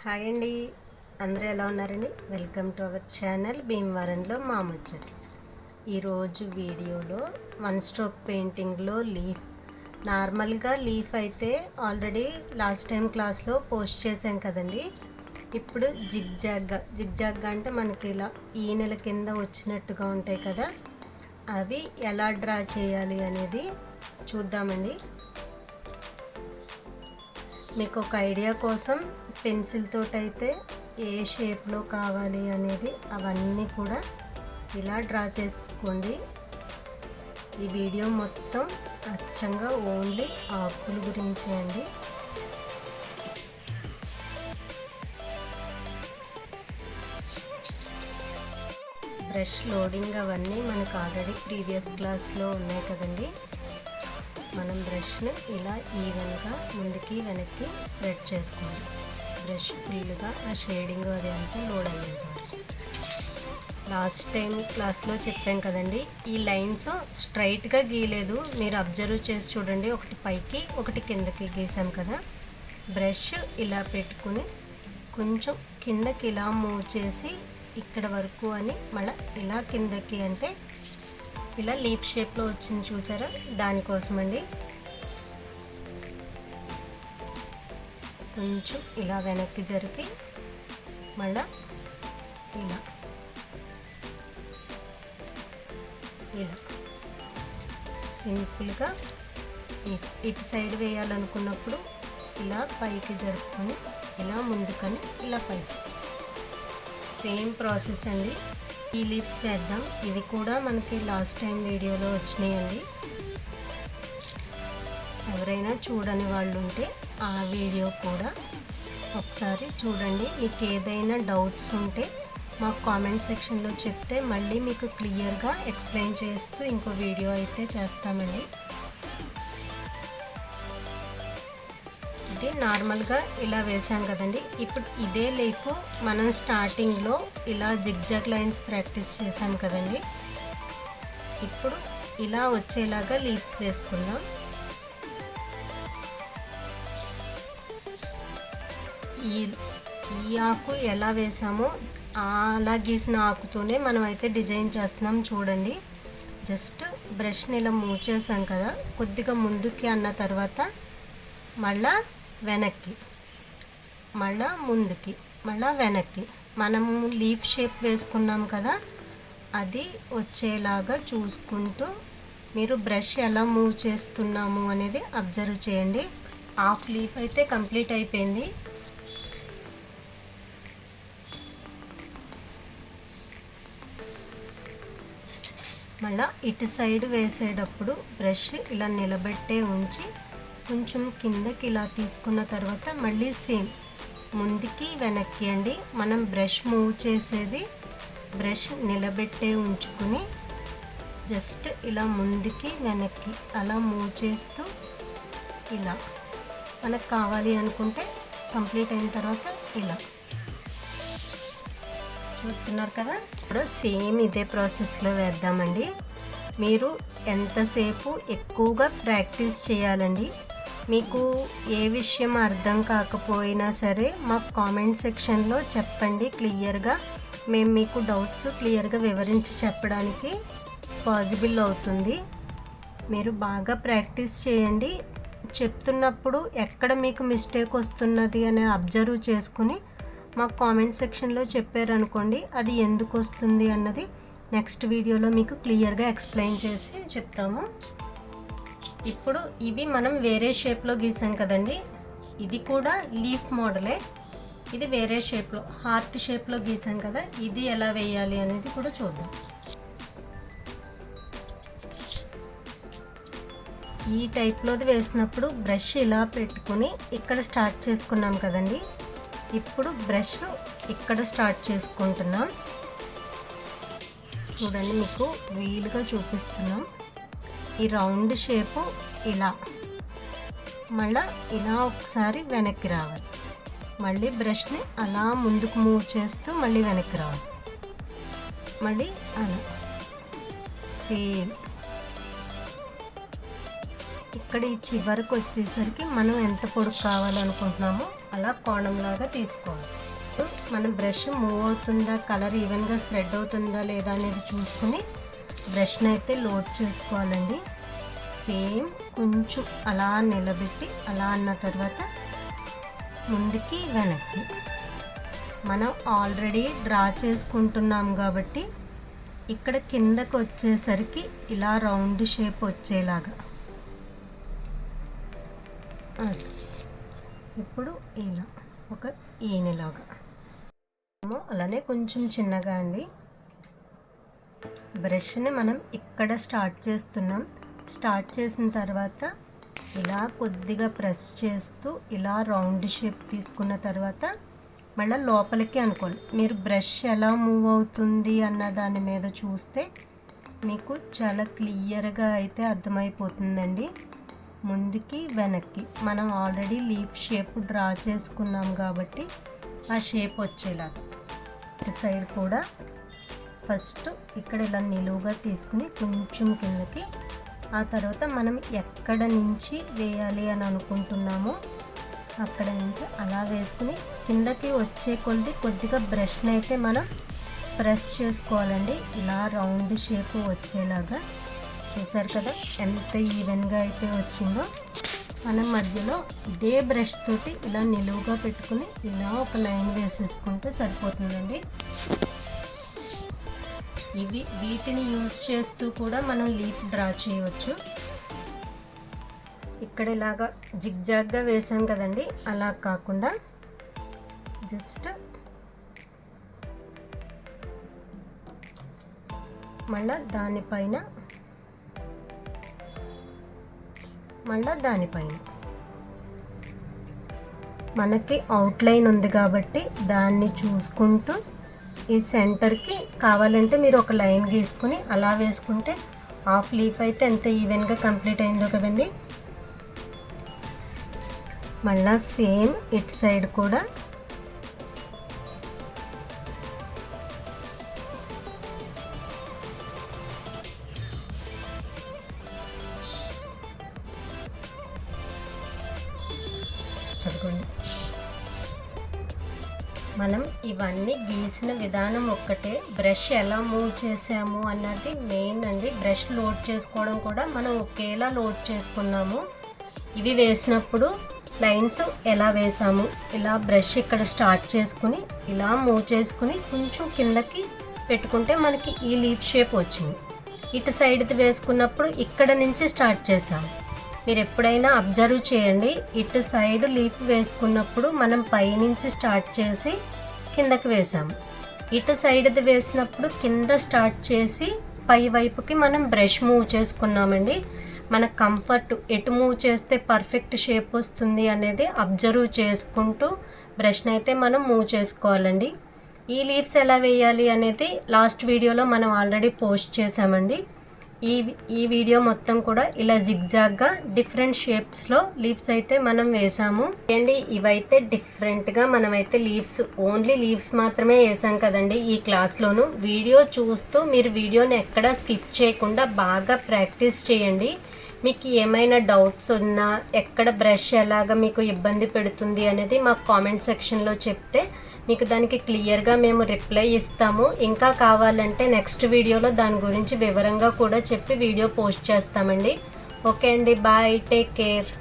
Hi అండి, అందరూ ఎలా ఉన్నారండి? వెల్కమ్ టు అవర్ ఛానల్ భీమవరంలో మా ముచ్చట్లు. ఈరోజు వీడియోలో వన్ స్ట్రోక్ పెయింటింగ్లో లీఫ్. నార్మల్గా లీఫ్ అయితే ఆల్రెడీ లాస్ట్ టైం క్లాస్లో పోస్ట్ చేశాం కదండి. ఇప్పుడు జిగ్జాగ్గా అంటే మనకి ఇలా ఈనెల కింద వచ్చినట్టుగా ఉంటాయి కదా, అవి ఎలా డ్రా చేయాలి అనేది చూద్దామండి. మీకు ఒక ఐడియా కోసం పెన్సిల్ తోటైతే ఏ షేప్లో కావాలి అనేది అవన్నీ కూడా ఇలా డ్రా చేసుకోండి. ఈ వీడియో మొత్తం అచ్చంగా ఓన్లీ ఆకుల గురించే అండి. బ్రష్ లోడింగ్ అవన్నీ మనకు ఆల్రెడీ ప్రీవియస్ క్లాస్లో ఉన్నాయి కదండి. మనం బ్రష్ని ఇలా ఈవెన్గా ముందుకి వెనక్కి స్ప్రెడ్ చేసుకోండి. బ్రష్ ఫుల్గా ఆ షేడింగ్ అది అంతా లోడ్ అయ్యేది. లాస్ట్ టైం క్లాస్లో చెప్పాం కదండి, ఈ లైన్స్ స్ట్రైట్గా గీయలేదు, మీరు అబ్జర్వ్ చేసి చూడండి. ఒకటి పైకి ఒకటి కిందకి గీసాం కదా. బ్రష్ ఇలా పెట్టుకుని కొంచెం కిందకి ఇలా మూవ్ చేసి ఇక్కడ వరకు అని మళ్ళీ ఇలా కిందకి అంటే ఇలా లీఫ్ షేప్లో వచ్చింది చూసారా, దానికోసమండి. కొంచెం ఇలా వెనక్కి జరిపి మళ్ళా ఇలా ఇలా సింపుల్గా ఇటు సైడ్ వేయాలనుకున్నప్పుడు ఇలా పైకి జరుపుకొని ఇలా ముందుకని ఇలా పైకి. సేమ్ ప్రాసెస్ అండి. ఈ లీవ్స్ వేద్దాం. ఇవి కూడా మనకి లాస్ట్ టైం వీడియోలో వచ్చినాయండి. ఎవరైనా చూడని వాళ్ళు ఉంటే ఆ వీడియో కూడా ఒకసారి చూడండి. మీకు ఏదైనా డౌట్స్ ఉంటే మాకు కామెంట్ సెక్షన్లో చెప్తే మళ్ళీ మీకు క్లియర్గా ఎక్స్ప్లెయిన్ చేస్తూ ఇంకో వీడియో అయితే చేస్తామండి. ఇది నార్మల్గా ఇలా వేసాం కదండి. ఇప్పుడు ఇదే లీఫ్ మనం స్టార్టింగ్లో ఇలా జిగ్జాగ్ లైన్స్ ప్రాక్టీస్ చేసాం కదండి. ఇప్పుడు ఇలా వచ్చేలాగా లీవ్స్ వేసుకుందాం. ఈ ఆకు ఎలా వేసామో అలా గీసిన ఆకుతోనే మనం అయితే డిజైన్ చేస్తున్నాం చూడండి. జస్ట్ బ్రష్ని ఇలా మూవ్ చేసాం కదా, కొద్దిగా ముందుకి అన్న తర్వాత మళ్ళా వెనక్కి, మళ్ళా ముందుకి, మళ్ళా వెనక్కి. మనము లీఫ్ షేప్ వేసుకున్నాం కదా, అది వచ్చేలాగా చూసుకుంటూ మీరు బ్రష్ ఎలా మూవ్ చేస్తున్నాము అనేది అబ్జర్వ్ చేయండి. హాఫ్ లీఫ్ అయితే కంప్లీట్ అయిపోయింది. మళ్ళీ ఇటు సైడ్ వేసేటప్పుడు బ్రష్ ఇలా నిలబెట్టే ఉంచి కొంచెం కిందకి ఇలా తీసుకున్న తర్వాత మళ్ళీ సేమ్ ముందుకి వెనక్కి అండి. మనం బ్రష్ మూవ్ చేసేది బ్రష్ నిలబెట్టే ఉంచుకుని జస్ట్ ఇలా ముందుకి వెనక్కి అలా మూవ్ చేస్తూ ఇలా మనకు కావాలి అనుకుంటే కంప్లీట్ అయిన తర్వాత ఇలా చూస్తున్నారు కదా. ఇప్పుడు సేమ్ ఇదే ప్రాసెస్లో వేద్దామండి. మీరు ఎంతసేపు ఎక్కువగా ప్రాక్టీస్ చేయాలండి. మీకు ఏ విషయం అర్థం కాకపోయినా సరే మాకు కామెంట్ సెక్షన్లో చెప్పండి క్లియర్గా. మేము మీకు డౌట్స్ క్లియర్గా వివరించి చెప్పడానికి పాసిబుల్ అవుతుంది. మీరు బాగా ప్రాక్టీస్ చేయండి. చెప్తున్నప్పుడు ఎక్కడ మీకు మిస్టేక్ వస్తున్నది అని అబ్జర్వ్ చేసుకుని మాకు కామెంట్ సెక్షన్లో చెప్పారనుకోండి, అది ఎందుకు వస్తుంది అన్నది నెక్స్ట్ వీడియోలో మీకు క్లియర్గా ఎక్స్ప్లెయిన్ చేసి చెప్తాము. ఇప్పుడు ఇవి మనం వేరే షేప్లో గీసాం కదండి. ఇది కూడా లీఫ్ మోడలే, ఇది వేరే షేప్లో హార్ట్ షేప్లో గీసాం కదా. ఇది ఎలా వేయాలి అనేది కూడా చూద్దాం. ఈ టైప్లోది వేసినప్పుడు బ్రష్ ఇలా పెట్టుకుని ఇక్కడ స్టార్ట్ చేసుకున్నాం కదండి. ఇప్పుడు బ్రష్ ఇక్కడ స్టార్ట్ చేసుకుంటున్నాం చూడండి, మీకు వీలుగా చూపిస్తున్నాం. ఈ రౌండ్ షేపు ఇలా మళ్ళీ ఇలా ఒకసారి వెనక్కి రావాలి. మళ్ళీ బ్రష్ని అలా ముందుకు మూవ్ చేస్తూ మళ్ళీ వెనక్కి రావాలి. మళ్ళీ అలా సేమ్ ఇక్కడ ఈ చివరికి వచ్చేసరికి మనం ఎంత పొడుగు కావాలనుకుంటున్నామో అలా కోణంలాగా తీసుకోవాలి. మన బ్రష్ మూవ్ అవుతుందా, కలర్ ఈవెన్గా స్ప్రెడ్ అవుతుందా లేదా అనేది చూసుకుని బ్రష్ని అయితే లోడ్ చేసుకోవాలండి. సేమ్ కొంచెం అలా నిలబెట్టి అలా అన్న తర్వాత ముందుకి వెనక్కి మనం ఆల్రెడీ డ్రా చేసుకుంటున్నాం కాబట్టి ఇక్కడ కిందకు వచ్చేసరికి ఇలా రౌండ్ షేప్ వచ్చేలాగా. ఇప్పుడు ఇలా ఒక ఈనెలాగా అలానే కొంచెం చిన్నగా అండి. బ్రష్ని మనం ఇక్కడ స్టార్ట్ చేస్తున్నాం. స్టార్ట్ చేసిన తర్వాత ఇలా కొద్దిగా ప్రెస్ చేస్తూ ఇలా రౌండ్ షేప్ తీసుకున్న తర్వాత మళ్ళీ లోపలికి అనుకోవాలి. మీరు బ్రష్ ఎలా మూవ్ అవుతుంది అన్న దాని మీద చూస్తే మీకు చాలా క్లియర్గా అయితే అర్థమైపోతుందండి. ముందుకి వెనక్కి మనం ఆల్రెడీ లీఫ్ షేప్ డ్రా చేసుకున్నాం కాబట్టి ఆ షేప్ వచ్చేలాగా. ఇటు సైడ్ కూడా ఫస్ట్ ఇక్కడ ఇలా నిలువుగా తీసుకుని కొంచెం కిందకి, ఆ తర్వాత మనం ఎక్కడ నుంచి వేయాలి అని అనుకుంటున్నామో అక్కడ నుంచి అలా వేసుకుని కిందకి వచ్చే కొద్దిగా బ్రష్ని అయితే మనం ప్రెస్ చేసుకోవాలండి. ఇలా రౌండ్ షేప్ వచ్చేలాగా. చూసారు కదా ఎంత ఈవెన్గా అయితే వచ్చిందో. మనం మధ్యలో ఇదే బ్రష్ తోటి ఇలా నిలువుగా పెట్టుకుని ఇలా ఒక లైన్ వేసేసుకుంటే సరిపోతుందండి. వీటిని యూజ్ చేస్తూ కూడా మనం లీఫ్ డ్రా చేయవచ్చు. ఇక్కడ ఇలాగా జిగ్జాగ్గా వేసాం కదండి, అలా కాకుండా జస్ట్ మళ్ళా దానిపైన మనకి అవుట్లైన్ ఉంది కాబట్టి దాన్ని చూసుకుంటూ ఈ సెంటర్కి కావాలంటే మీరు ఒక లైన్ గీసుకుని అలా వేసుకుంటే హాఫ్ లీఫ్ అయితే ఎంత ఈవెన్గా కంప్లీట్ అయిందో కదండి. మళ్ళా సేమ్ ఇటు సైడ్ కూడా చదువుకోండి. మనం ఇవన్నీ గీసిన విధానం ఒక్కటే, బ్రష్ ఎలా మూవ్ చేసాము అన్నది మెయిన్ అండి. బ్రష్ లోడ్ చేసుకోవడం కూడా మనం ఒకేలా లోడ్ చేసుకున్నాము. ఇవి వేసినప్పుడు లైన్స్ ఎలా వేసాము, ఇలా బ్రష్ ఇక్కడ స్టార్ట్ చేసుకుని ఇలా మూవ్ చేసుకుని కొంచెం కిందకి పెట్టుకుంటే మనకి ఈ లీఫ్ షేప్ వచ్చింది. ఇటు సైడ్ది వేసుకున్నప్పుడు ఇక్కడ నుంచి స్టార్ట్ చేసాము. మీరు ఎప్పుడైనా అబ్జర్వ్ చేయండి, ఇటు సైడ్ లీఫ్ వేసుకున్నప్పుడు మనం పైనుంచి స్టార్ట్ చేసి కిందకి వేసాము. ఇటు సైడ్ది వేసినప్పుడు కింద స్టార్ట్ చేసి పై వైపుకి మనం బ్రష్ మూవ్ చేసుకున్నామండి. మన కంఫర్ట్ ఎటు మూవ్ చేస్తే పర్ఫెక్ట్ షేప్ వస్తుంది అనేది అబ్జర్వ్ చేసుకుంటూ బ్రష్ని అయితే మనం మూవ్ చేసుకోవాలండి. ఈ లీవ్స్ ఎలా వేయాలి అనేది లాస్ట్ వీడియోలో మనం ఆల్రెడీ పోస్ట్ చేసామండి. ఈ వీడియో మొత్తం కూడా ఇలా జిగ్జాగ్గా డిఫరెంట్ షేప్స్లో లీవ్స్ అయితే మనం వేసాము అండి. ఇవైతే డిఫరెంట్గా మనమైతే ఓన్లీ లీవ్స్ మాత్రమే వేసాం కదండి ఈ క్లాస్లోను. వీడియో చూస్తూ మీరు వీడియోని ఎక్కడా స్కిప్ చేయకుండా బాగా ప్రాక్టీస్ చేయండి. మీకు ఏమైనా డౌట్స్ ఉన్నా, ఎక్కడ బ్రష్ ఎలాగా మీకు ఇబ్బంది పెడుతుంది అనేది మాకు కామెంట్ సెక్షన్లో చెప్తే మీకు దానికి క్లియర్గా మేము రిప్లై ఇస్తాము. ఇంకా కావాలంటే నెక్స్ట్ వీడియోలో దాని గురించి వివరంగా కూడా చెప్పి వీడియో పోస్ట్ చేస్తామండి. ఓకే అండి, బాయ్, టేక్ కేర్.